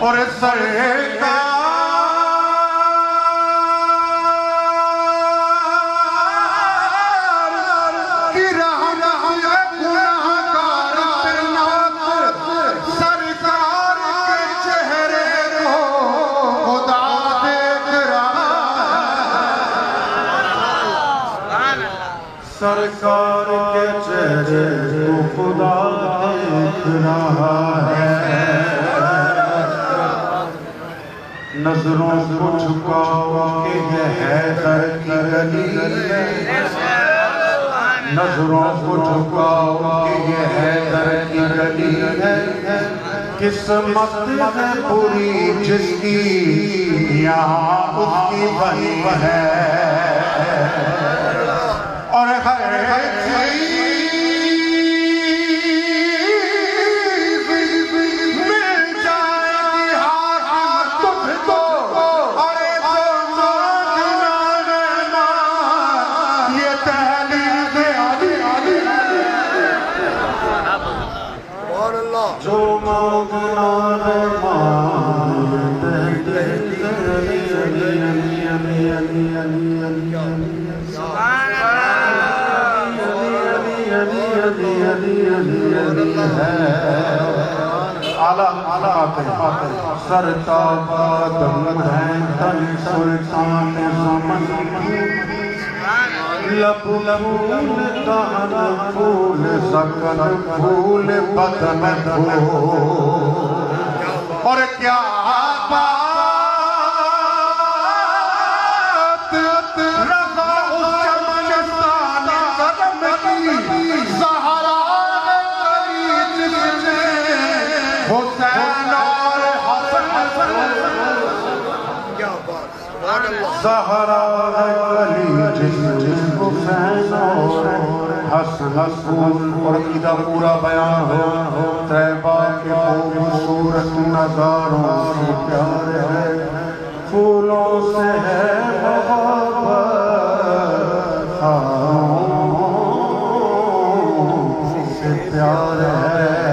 اور سرکار کی رحمت گناہگار پر نعمت سرکار کے چہرے کو خدا دیکھ رہا سرکار کے چہرے کو خدا دیکھ رہا ہے نظروں کو جھکاؤ کہ یہ حیدر کی گلی نظروں کو جھکاؤ کہ یہ حیدر کی گلی ہے قسمت ہے پوری جس کی یہاں اس کی وہی ہے اور ہر جو مانگنا ہے سر تاب آدم ہے تن سلطان زمن لب پھول دہن پھول سکن پھول بدن پھول اور کیا بات رضا اس چمنستان قدم کی زہرا علی جس نے حسین اور حسن زہرا علی جس نے حسین اور حسن اور عقیدہ پورا بیان ہو طیبہ کے خوبصورت نظاروں سے پیار ہے پھولوں سے ہے محبت خاموشی سے پیار ہے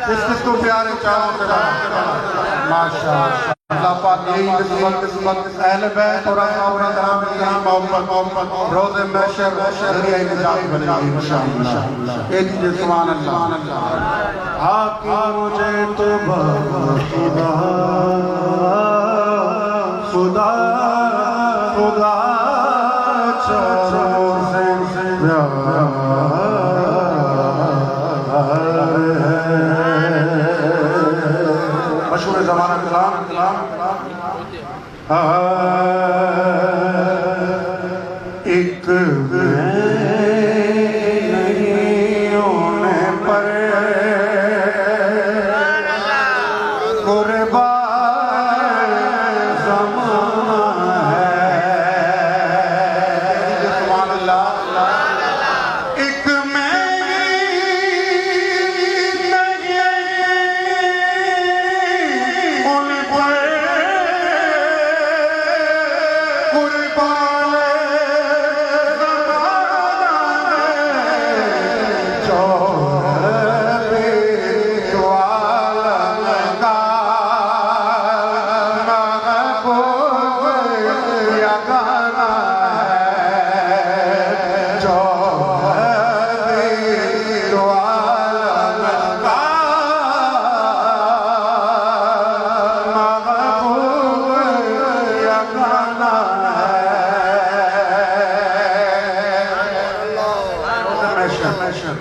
کس کو پیارے چاہوں تیرا ماشاءاللہ اللہ پاک یہی قسمت اہل بیت اور اصحاب کرام کی محبت روز محشر ذریعہ نجات بنے گی انشاءاللہ ایک دیجئے سبحان اللہ آقا مجھے تو بابا خدا خدا چاروں سے پیار مشہور زمانہ کلام ایک نہیں ہونے پر قربان زمانہ ہے سبحان اللہ ایک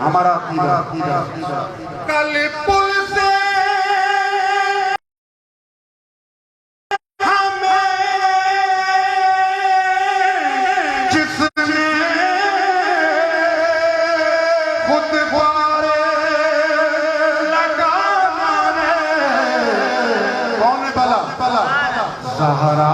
ہمارا عقیدہ کل پل سے ہمیں جس نے خود بارے لگانا ہے کون ہے بلا زہرا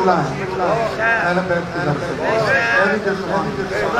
اللہ ہے اہل بیت کی طرف سے کہہ دیجئے سبحان اللہ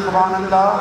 سبحان اللہ